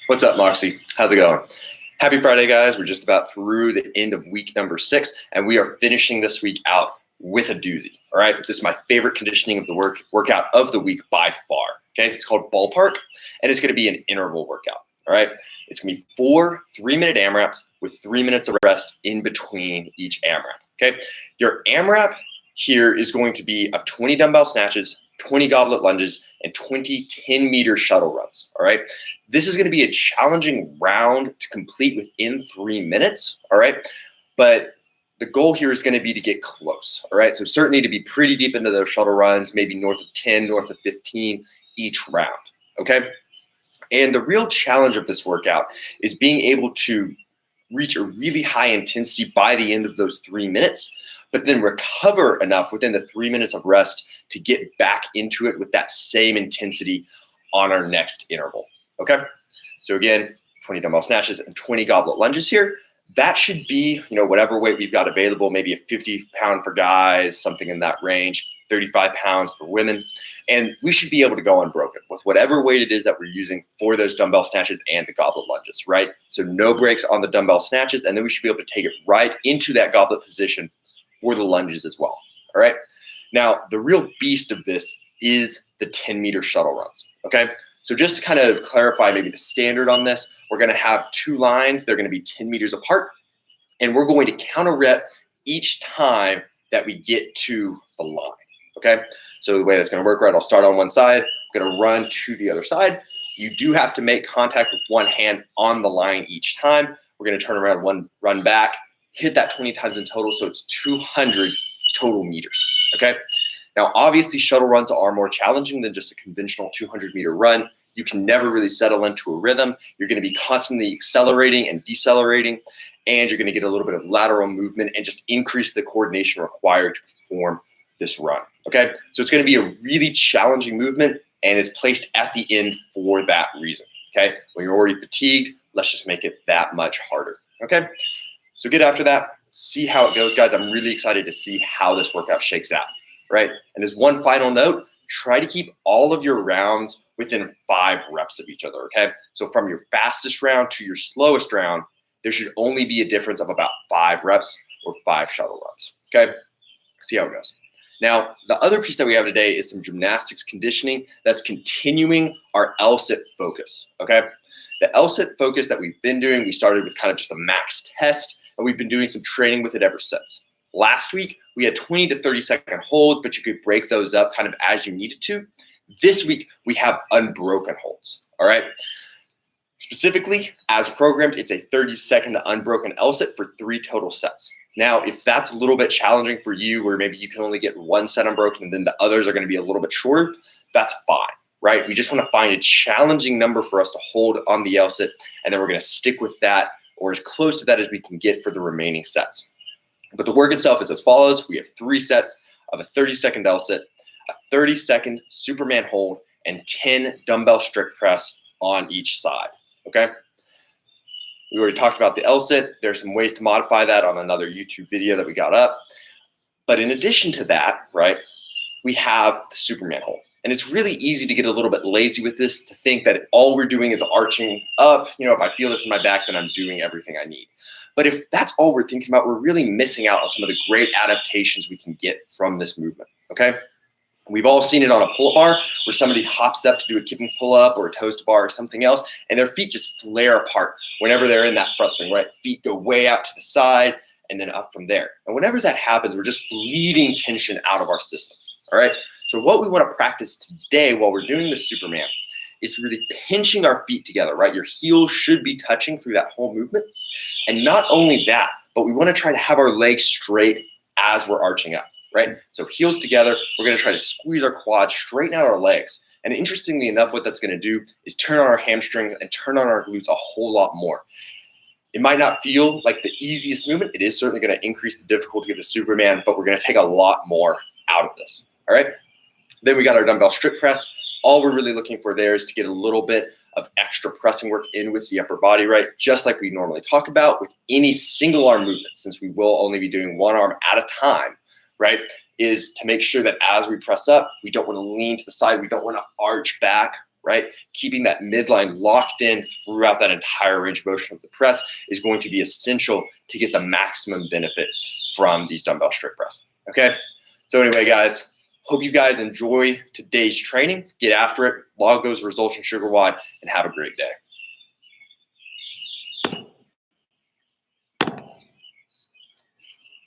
What's up, Moxie? How's it going? Happy Friday, guys. We're just about through the end of week number 6, and we are finishing this week out with a doozy. All right, this is my favorite conditioning of the workout of the week by far. Okay, it's called Ballpark, and it's going to be an interval workout. All right, it's going to be 4 3-minute AMRAPs with 3 minutes of rest in between each AMRAP. Okay, your AMRAP here is going to be of 20 dumbbell snatches, 20 goblet lunges, and 20 10-meter shuttle runs. All right, this is going to be a challenging round to complete within 3 minutes. All right, but the goal here is going to be to get close. All right, so certainly to be pretty deep into those shuttle runs, maybe north of 10, north of 15 each round. Okay, and the real challenge of this workout is being able to reach a really high intensity by the end of those 3 minutes, but then recover enough within the 3 minutes of rest to get back into it with that same intensity on our next interval. Okay, so again, 20 dumbbell snatches and 20 goblet lunges here. That should be, whatever weight we've got available, maybe a 50-pound for guys, something in that range, 35 pounds for women. And we should be able to go unbroken with whatever weight it is that we're using for those dumbbell snatches and the goblet lunges, right? So no breaks on the dumbbell snatches, and then we should be able to take it right into that goblet position for the lunges as well, all right? Now, the real beast of this is the 10-meter shuttle runs, okay? So just to kind of clarify maybe the standard on this, we're going to have 2 lines. They're going to be 10 meters apart, and we're going to counter rep each time that we get to the line, okay? So the way that's going to work, right, I'll start on one side, I'm going to run to the other side. You do have to make contact with one hand on the line each time. We're going to turn around, run back, hit that 20 times in total, so it's 200 total meters, okay? Now, obviously, shuttle runs are more challenging than just a conventional 200-meter run. You can never really settle into a rhythm. You're going to be constantly accelerating and decelerating, and you're going to get a little bit of lateral movement and just increase the coordination required to perform this run, okay? So it's going to be a really challenging movement, and it's placed at the end for that reason, okay? When you're already fatigued, let's just make it that much harder, okay? So get after that. See how it goes, guys. I'm really excited to see how this workout shakes out, right? And as one final note, try to keep all of your rounds within 5 reps of each other, okay? So from your fastest round to your slowest round, there should only be a difference of about 5 reps or 5 shuttle runs, okay? See how it goes. Now, the other piece that we have today is some gymnastics conditioning that's continuing our LSIT focus, okay? The LSIT focus that we've been doing, we started with kind of just a max test, and we've been doing some training with it ever since. Last week, we had 20 to 30-second holds, but you could break those up kind of as you needed to. This week, we have unbroken holds, all right? Specifically, as programmed, it's a 30-second unbroken LSIT for 3 total sets. Now, if that's a little bit challenging for you, where maybe you can only get 1 set unbroken and then the others are going to be a little bit shorter, that's fine, right? We just want to find a challenging number for us to hold on the LSIT, and then we're going to stick with that or as close to that as we can get for the remaining sets. But the work itself is as follows. We have 3 sets of a 30-second LSIT, a 30-second Superman hold, and 10 dumbbell strict press on each side, okay? We already talked about the LSIT. There's some ways to modify that on another YouTube video that we got up. But in addition to that, right, we have the Superman hold. And it's really easy to get a little bit lazy with this, to think that all we're doing is arching up. If I feel this in my back, then I'm doing everything I need. But if that's all we're thinking about, we're really missing out on some of the great adaptations we can get from this movement, okay? We've all seen it on a pull-up bar where somebody hops up to do a kipping pull-up or a toes to bar or something else, and their feet just flare apart whenever they're in that front swing, right? Feet go way out to the side and then up from there. And whenever that happens, we're just bleeding tension out of our system, all right? So what we want to practice today while we're doing the Superman is really pinching our feet together, right? Your heels should be touching through that whole movement. And not only that, but we want to try to have our legs straight as we're arching up, right? So heels together, we're going to try to squeeze our quads, straighten out our legs. And interestingly enough, what that's going to do is turn on our hamstrings and turn on our glutes a whole lot more. It might not feel like the easiest movement. It is certainly going to increase the difficulty of the Superman, but we're going to take a lot more out of this, all right? Then we got our dumbbell strict press. All we're really looking for there is to get a little bit of extra pressing work in with the upper body, right? Just like we normally talk about with any single arm movement, since we will only be doing one arm at a time, right? Is to make sure that as we press up, we don't want to lean to the side. We don't want to arch back right? Keeping that midline locked in throughout that entire range of motion of the press is going to be essential to get the maximum benefit from these dumbbell strict press, okay? So anyway, guys, hope you guys enjoy today's training. Get after it, log those results in SugarWOD, and have a great day.